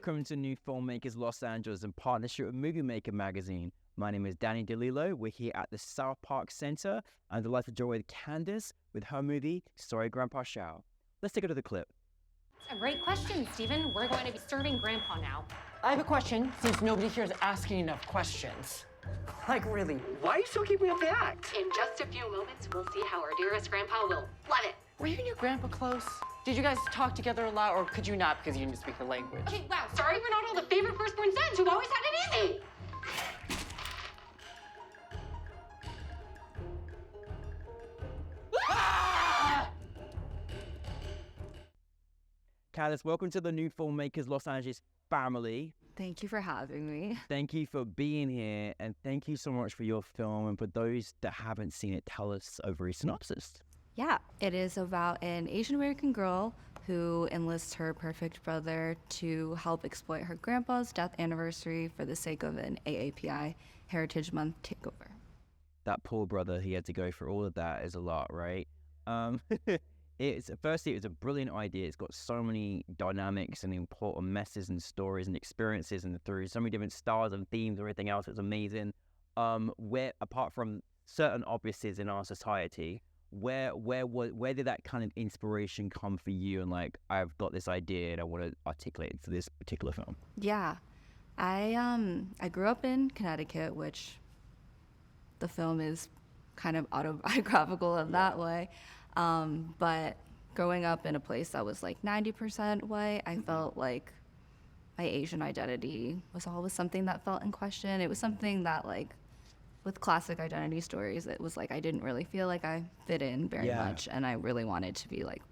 Welcome to New Filmmakers Los Angeles in partnership with Movie Maker magazine. My name is Danny DeLillo. We're here at the South Park Center. I'm delighted to join with Candace with her movie, Sorry Grandpa Shao. Let's take a look at the clip. A great question, Stephen. We're going to be serving Grandpa now. I have a question, since nobody here is asking enough questions. Like, really, why are you still keeping up the act? In just a few moments, we'll see how our dearest Grandpa will love it. Were you and your grandpa close? Did you guys talk together a lot, or could you not because you didn't speak the language? Okay, wow, sorry we're not all the favorite firstborn sons who've always had it easy. Candace, welcome to the New Filmmakers Los Angeles family. Thank you for having me. Thank you for being here, and thank you so much for your film. And for those that haven't seen it, tell us a very synopsis. Yeah, it is about an Asian American girl who enlists her perfect brother to help exploit her grandpa's death anniversary for the sake of an AAPI Heritage Month takeover. That poor brother, he had to go through all of that is a lot, right? Firstly, it was a brilliant idea. It's got so many dynamics and important messages and stories and experiences, and through so many different styles and themes and everything else, it's amazing. Where apart from certain obviouses in our society, where did that kind of inspiration come for you? And like, I've got this idea and I want to articulate it for this particular film. Yeah, I grew up in Connecticut, which the film is kind of autobiographical in that way. But growing up in a place that was like 90% white, I felt like my Asian identity was always something that felt in question. It was something that, like, with classic identity stories, it was like I didn't really feel like I fit in very much, and I really wanted to be like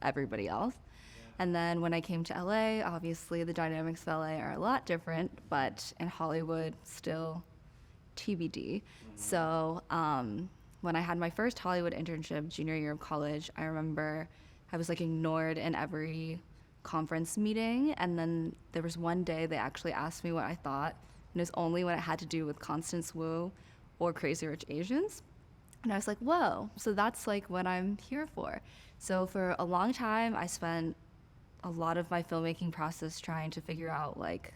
everybody else. And then when I came to LA, obviously the dynamics of LA are a lot different, but in Hollywood, still TBD. So when I had my first Hollywood internship junior year of college, I remember I was like ignored in every conference meeting, and then there was one day they actually asked me what I thought, and it was only when it had to do with Constance Wu or Crazy Rich Asians. And I was like, whoa, so that's like what I'm here for. So for a long time, I spent a lot of my filmmaking process trying to figure out, like,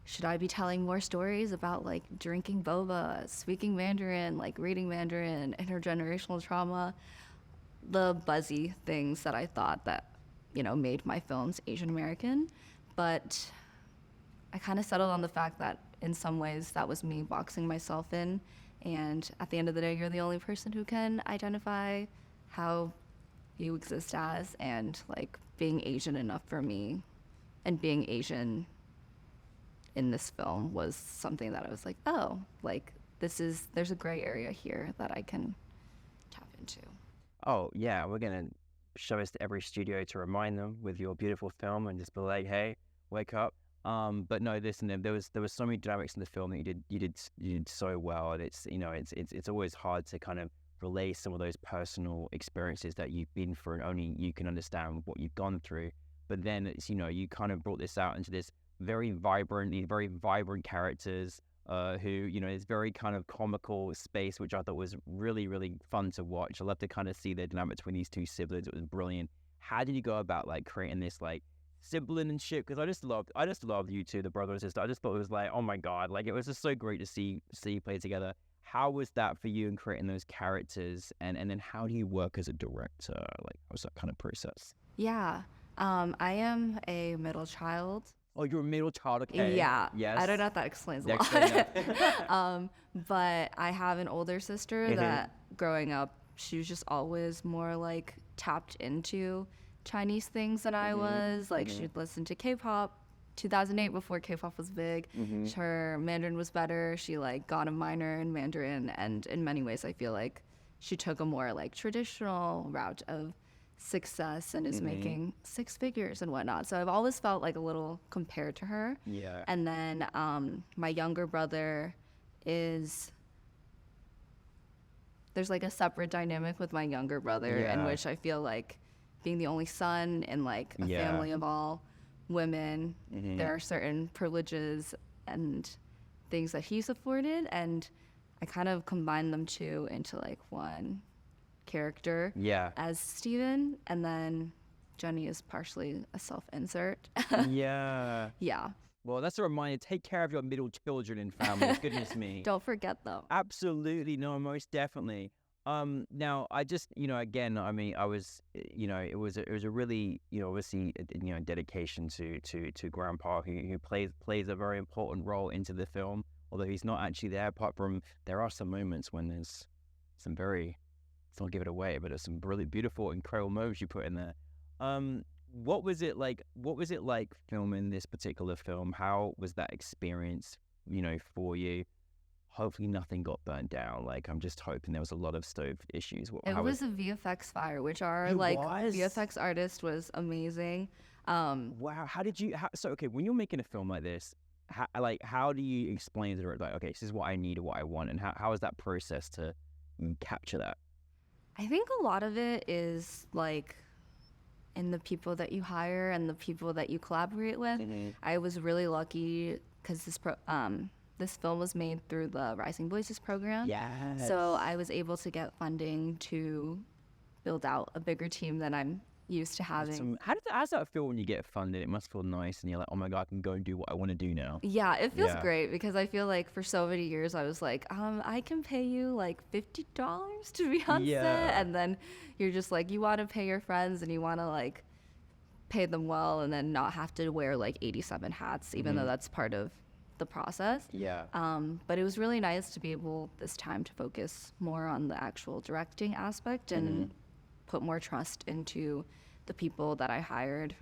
should I be telling more stories about like drinking boba, speaking Mandarin, like reading Mandarin, intergenerational trauma, the buzzy things that I thought that, you know, made my films Asian American. But I kind of settled on the fact that in some ways that was me boxing myself in. And at the end of the day, you're the only person who can identify how you exist as, and like being Asian enough for me, and being Asian in this film was something that I was like, oh, like there's a gray area here that I can tap into. Oh yeah, we're gonna show this to every studio to remind them with your beautiful film and just be like, hey, wake up. But no, listen, there was so many dynamics in the film that you did so well, and it's, you know, it's always hard to kind of relay some of those personal experiences that you've been through, and only you can understand what you've gone through. But then it's, you know, you kind of brought this out into this very vibrant characters who, you know, is very kind of comical space, which I thought was really, really fun to watch. I love to kind of see the dynamic between these two siblings. It was brilliant. How did you go about like creating this like sibling and shit? Because I just loved you two, the brother and sister. I just thought it was like, oh my god, like it was just so great to see you play together. How was that for you in creating those characters, and then how do you work as a director? Like, how was that kind of process? Yeah, I am a middle child. Oh, you're a middle child, okay. Yeah. Yes. I don't know if that explains a Yeah, lot. But I have an older sister that growing up, she was just always more like tapped into Chinese things than I was. Like she'd listen to K-pop, 2008 before K-pop was big. Her Mandarin was better. She like got a minor in Mandarin, and in many ways I feel like she took a more like traditional route of success and is making six figures and whatnot. So I've always felt like a little compared to her. Yeah. And then my younger brother there's like a separate dynamic with my younger brother in which I feel like being the only son in like a family of all women, there are certain privileges and things that he's afforded, and I kind of combine them two into like one character as Steven, and then Jenny is partially a self-insert. Yeah. Yeah. Well, that's a reminder. Take care of your middle children and families. Goodness me. Don't forget them. Absolutely. No, most definitely. Now I just, again, I mean, I was, it was a really, obviously, dedication to Grandpa, who plays a very important role into the film, although he's not actually there. Apart from, there are some moments when there's some very, let's not give it away, but there's some really beautiful, incredible moments you put in there. What was it like? What was it like filming this particular film? How was that experience, for you? Hopefully nothing got burnt down. Like, I'm just hoping there was a lot of stove issues. It was a VFX fire, which our It was? VFX artist was amazing. Wow. How did you? So okay, when you're making a film like this, how do you explain to the director, like, okay, this is what I need or what I want, and how is that process to capture that? I think a lot of it is like in the people that you hire and the people that you collaborate with. I was really lucky because this film was made through the Rising Voices program. Yes. So I was able to get funding to build out a bigger team than I'm used to having. How does that feel when you get funded? It must feel nice, and you're like, oh my God, I can go and do what I want to do now. Yeah, it feels great because I feel like for so many years I was like, I can pay you like $50 to be on set, and then you're just like, you want to pay your friends and you want to like pay them well, and then not have to wear like 87 hats, even though that's part of the process. Yeah. But it was really nice to be able this time to focus more on the actual directing aspect and put more trust into the people that I hired.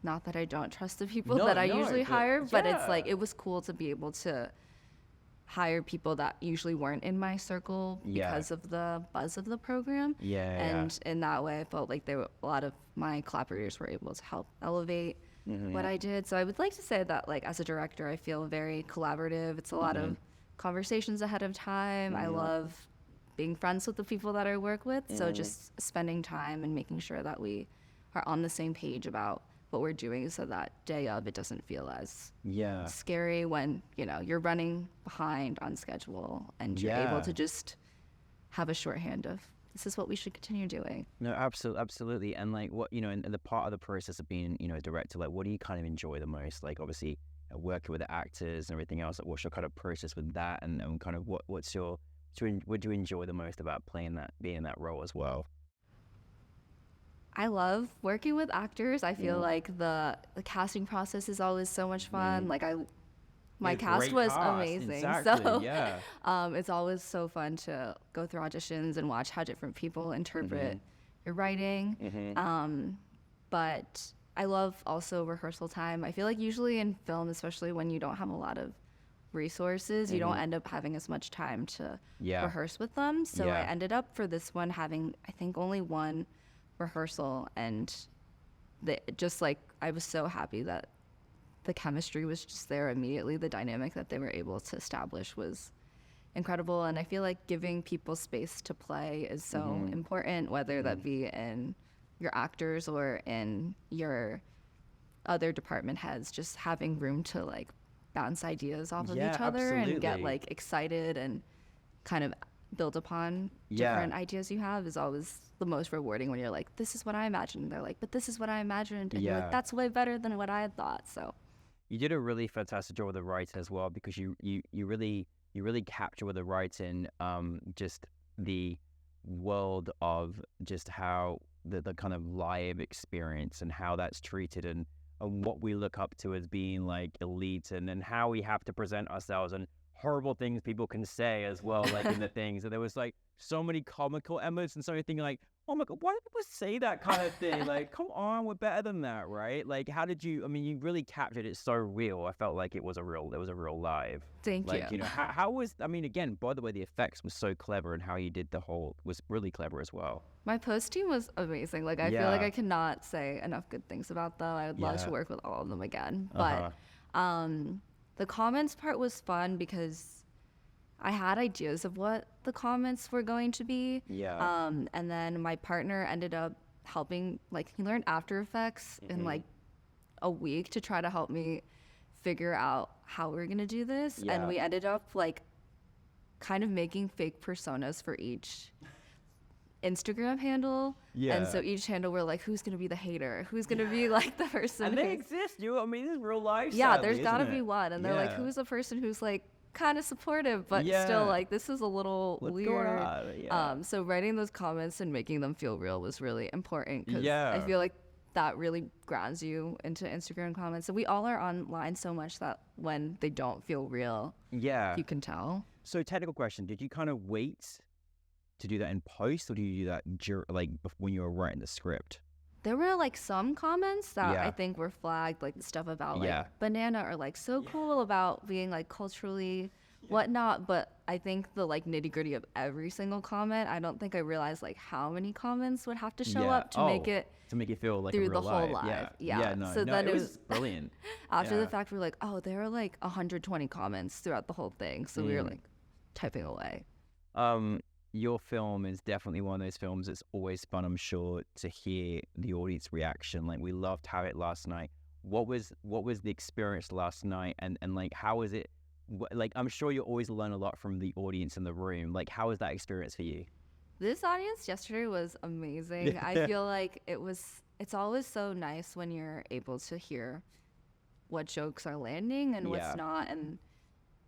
Not that I don't trust the people that I usually hire, but it's like, it was cool to be able to hire people that usually weren't in my circle because of the buzz of the program. And in that way, I felt like there were a lot of my collaborators were able to help elevate what I did. So I would like to say that, like, as a director, I feel very collaborative. It's a lot of conversations ahead of time. I love being friends with the people that I work with. So just spending time and making sure that we are on the same page about what we're doing, so that day of, it doesn't feel as scary when, you're running behind on schedule and you're able to just have a shorthand of, this is what we should continue doing. No, absolutely. And like, what, and the part of the process of being, a director, like, what do you kind of enjoy the most? Like, obviously, working with the actors and everything else, like, what's your kind of process with that? And kind of what do you enjoy the most about being in that role as well? I love working with actors. I feel like the casting process is always so much fun. Like, my cast was amazing. Exactly. So it's always so fun to go through auditions and watch how different people interpret your writing. But I love also rehearsal time. I feel like usually in film, especially when you don't have a lot of resources, you don't end up having as much time to rehearse with them. So I ended up for this one having, I think, only one rehearsal, and I was so happy that the chemistry was just there immediately. The dynamic that they were able to establish was incredible, and I feel like giving people space to play is so important, whether that be in your actors or in your other department heads. Just having room to like bounce ideas off of each other and get like excited and kind of build upon different ideas you have is always the most rewarding, when you're like, this is what I imagined, and they're like, but this is what I imagined, and you're like, that's way better than what I had thought. So you did a really fantastic job with the writing as well, because you really capture with the writing just the world of just how the kind of live experience and how that's treated, and what we look up to as being like elite, and then how we have to present ourselves, and horrible things people can say as well, like in the things. And there was like so many comical elements and so many things like, oh my God, why do people say that kind of thing? Like, come on, we're better than that, right? Like, how did you, you really captured it so real. I felt like there was a real live. Thank you. How was, again, by the way, the effects were so clever, and how you did the whole was really clever as well. My post team was amazing. Like, I feel like I cannot say enough good things about them. I would love to work with all of them again. But the comments part was fun because I had ideas of what the comments were going to be. And then my partner ended up helping, like, he learned After Effects in like a week to try to help me figure out how we were going to do this. And we ended up like kind of making fake personas for each Instagram handle. Yeah. And so each handle we're like, who's gonna be the hater? Who's gonna be like the person? And they exist. I mean, this is real life. Yeah, sadly, there's gotta isn't be it? one. And they're like, Yeah. who's the person who's like kind of supportive, but Yeah. still like, this is a little What's going weird. on? Yeah. So writing those comments and making them feel real was really important because Yeah. I feel like that really grounds you into Instagram comments. So we all are online so much that when they don't feel real, Yeah. you can tell. So technical question, did you kind of wait to do that in post, or do you do that when you were writing the script? There were like some comments that Yeah. I think were flagged, like stuff about like Yeah. banana or like so cool about being like culturally whatnot. But I think the like nitty gritty of every single comment, I don't think I realized like how many comments would have to show up to make it to make it feel like through a real the whole life. live. Yeah. Yeah. No, So no, then it it was was brilliant. after Yeah. the fact, we were like, oh, there are like 120 comments throughout the whole thing. So we were like typing away. Your film is definitely one of those films that's always fun, I'm sure, to hear the audience reaction. Like, we loved How It last night. What was the experience last night, and like, how was it? Like, I'm sure you always learn a lot from the audience in the room. Like, how was that experience for you? This audience yesterday was amazing. I feel like it's always so nice when you're able to hear what jokes are landing and Yeah. what's not. And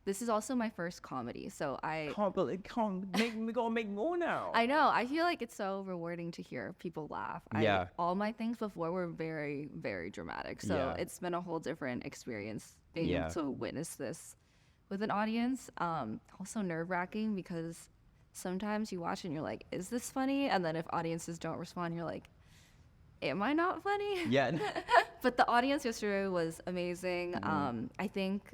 this is also my first comedy, so We gotta make more now. I know. I feel like it's so rewarding to hear people laugh. Yeah. All my things before were very, very dramatic. So Yeah. it's been a whole different experience being Yeah. able to witness this with an audience. Also nerve-wracking because sometimes you watch and you're like, is this funny? And then if audiences don't respond, you're like, am I not funny? Yeah. But the audience yesterday was amazing. I think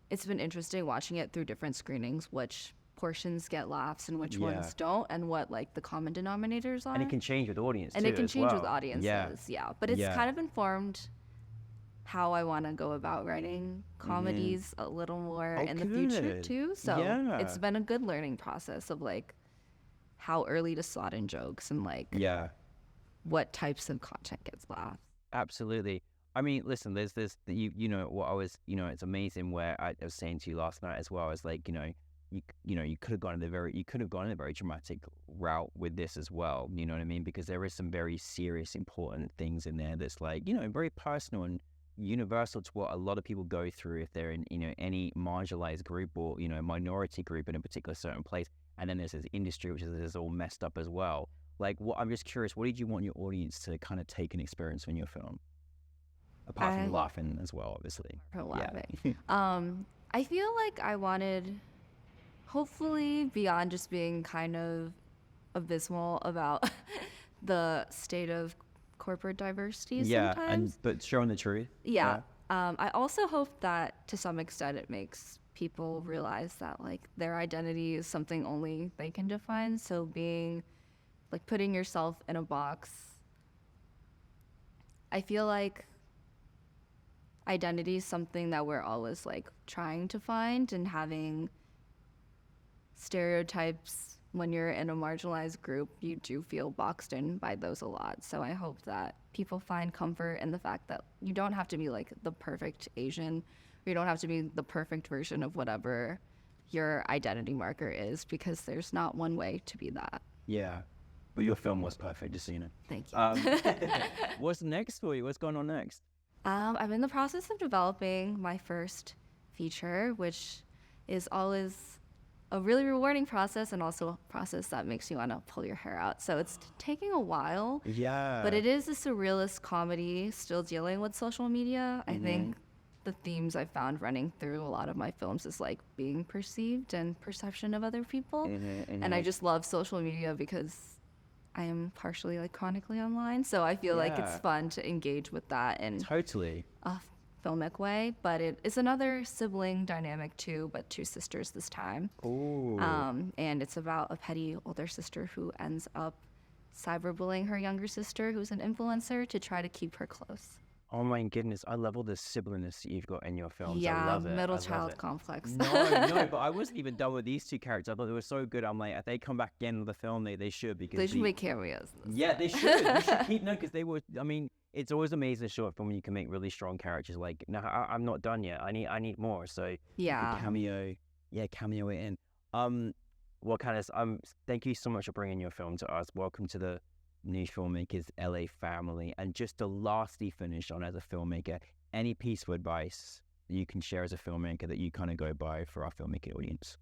it's been interesting watching it through different screenings, which portions get laughs and which ones don't, and what like the common denominators are. And it can change with audience And too, it can as change with well. audiences, yeah. But it's Yeah. kind of informed how I want to go about writing comedies a little more in the future good. too. So Yeah. it's been a good learning process of like how early to slot in jokes and like Yeah. what types of content gets laughs. Absolutely. I mean, listen, there's this, you know, what I was, you know, it's amazing where I was saying to you last night as well. I was like, you could have gone in a very dramatic route with this as well. You know what I mean? Because there is some very serious, important things in there that's like, very personal and universal to what a lot of people go through if they're in, any marginalized group or, minority group in a particular certain place. And then there's this industry, which is all messed up as well. Like, I'm just curious, what did you want your audience to kind of take and experience from your film? Apart from laughing as well, obviously. For laughing. I feel like I wanted, hopefully, beyond just being kind of abysmal about the state of corporate diversity sometimes. But showing the truth. Yeah. I also hope that to some extent it makes people realize that like their identity is something only they can define. So being like putting yourself in a box, I feel like identity is something that we're always like trying to find, and having stereotypes when you're in a marginalized group, you do feel boxed in by those a lot. So I hope that people find comfort in the fact that you don't have to be like the perfect Asian, or you don't have to be the perfect version of whatever your identity marker is, because there's not one way to be that. Yeah. But your film was perfect, just so you know. Thank you. What's next for you? What's going on next? I'm in the process of developing my first feature, which is always a really rewarding process, and also a process that makes you want to pull your hair out. So it's taking a while. Yeah. But it is a surrealist comedy still dealing with social media. I think the themes I found running through a lot of my films is like being perceived and perception of other people. And I just love social media because I am partially like chronically online. So I feel like it's fun to engage with that in Totally. a filmic way. But it's another sibling dynamic too, but two sisters this time. Ooh. And it's about a petty older sister who ends up cyberbullying her younger sister, who's an influencer, to try to keep her close. Oh my goodness, I love all the siblingness that you've got in your films. I Yeah, love it. middle I love child it. complex. No, but I wasn't even done with these two characters. I thought they were so good. I'm like, if they come back again with the film, they should, because They should make cameos. Yeah, they should. They should keep because they were. I mean, it's always amazing short film when you can make really strong characters. Like, no, I'm not done yet. I need more. So Yeah. cameo it in. Well, Candace, thank you so much for bringing your film to us. Welcome to the New Filmmakers LA family. And just to lastly finish on as a filmmaker, any piece of advice that you can share as a filmmaker that you kind of go by for our filmmaker audience?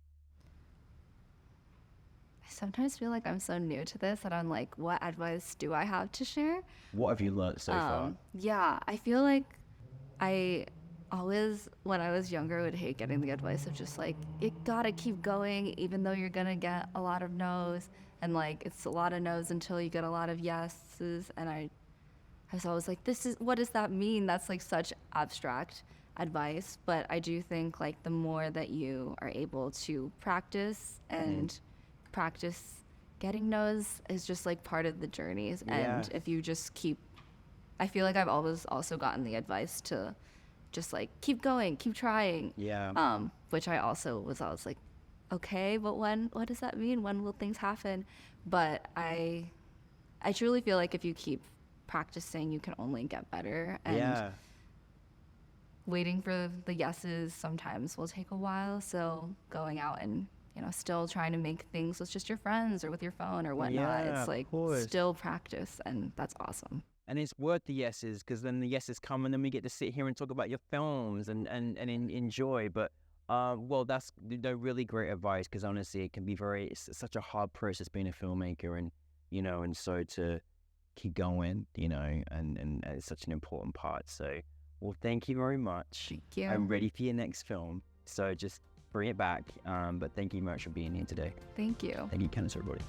I sometimes feel like I'm so new to this that I'm like, what advice do I have to share? What have you learned so far? Yeah, I feel like I always, when I was younger, would hate getting the advice of just like, you gotta keep going, even though you're gonna get a lot of no's. And like, it's a lot of no's until you get a lot of yeses. And I was always like, what does that mean? That's like such abstract advice. But I do think like the more that you are able to practice and practice getting no's is just like part of the journeys. And if you just keep, I feel like I've always also gotten the advice to just like keep going, keep trying. Which I also was always like, okay, but what does that mean? When will things happen? But I truly feel like if you keep practicing, you can only get better. And waiting for the yeses sometimes will take a while. So going out and, you know, still trying to make things with just your friends or with your phone or whatnot, it's like still practice, and that's awesome. And it's worth the yeses, because then the yeses come and then we get to sit here and talk about your films and enjoy. But well, that's really great advice, because honestly it can be it's such a hard process being a filmmaker, and you know, and so to keep going, you know, and it's such an important part. So well, thank you very much. Thank you. I'm ready for your next film, so just bring it back. But thank you very much for being here today. Thank you. Thank you, Candace, everybody.